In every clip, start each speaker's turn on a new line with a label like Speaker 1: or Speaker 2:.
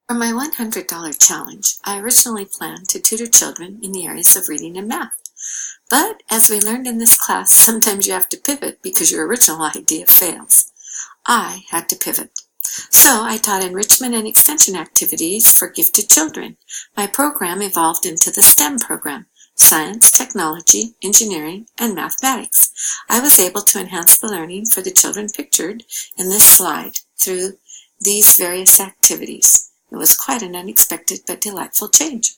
Speaker 1: For my $100 challenge, I originally planned to tutor children in the areas of reading and math. But as we learned in this class, sometimes you have to pivot because your original idea fails. I had to pivot. So I taught enrichment and extension activities for gifted children. My program evolved into the STEM program: science, technology, engineering, and mathematics. I was able to enhance the learning for the children pictured in this slide through these various activities. It was quite an unexpected but delightful change.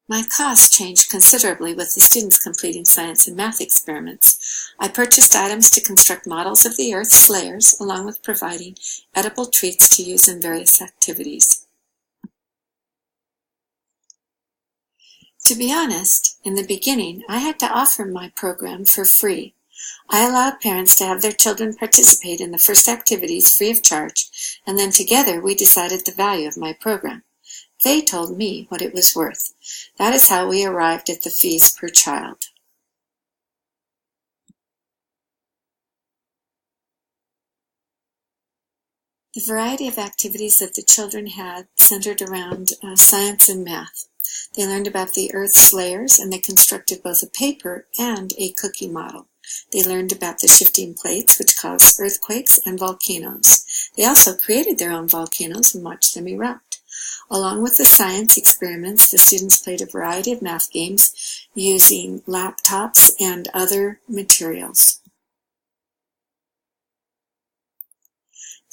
Speaker 1: My costs changed considerably with the students completing science and math experiments. I purchased items to construct models of the Earth's layers, along with providing edible treats to use in various activities. To be honest, in the beginning, I had to offer my program for free. I allowed parents to have their children participate in the first activities free of charge, and then together we decided the value of my program. They told me what it was worth. That is how we arrived at the fees per child. The variety of activities that the children had centered around science and math. They learned about the Earth's layers, and they constructed both a paper and a cookie model. They learned about the shifting plates, which cause earthquakes and volcanoes. They also created their own volcanoes and watched them erupt. Along with the science experiments, the students played a variety of math games using laptops and other materials.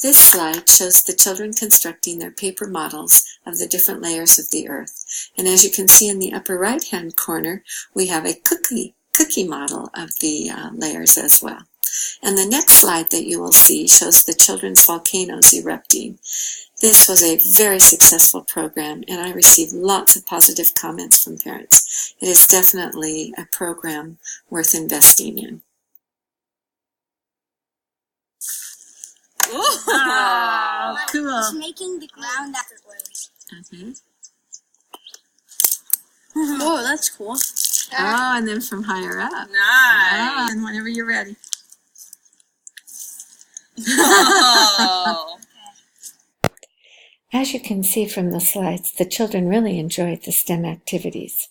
Speaker 1: This slide shows the children constructing their paper models of the different layers of the Earth. And as you can see in the upper right-hand corner, we have a cookie model of the layers as well. And the next slide that you will see shows the children's volcanoes erupting. This was a very successful program, and I received lots of positive comments from parents. It is definitely a program worth investing in.
Speaker 2: Oh, cool.
Speaker 3: It's making the ground effortless.
Speaker 2: Oh, that's cool.
Speaker 1: Oh, and then from higher up.
Speaker 2: Nice.
Speaker 1: Oh, and whenever you're ready.
Speaker 2: Oh.
Speaker 1: As you can see from the slides, the children really enjoyed the STEM activities.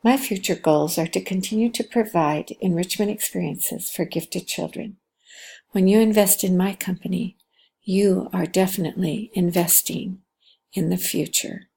Speaker 1: My future goals are to continue to provide enrichment experiences for gifted children. When you invest in my company, you are definitely investing in the future.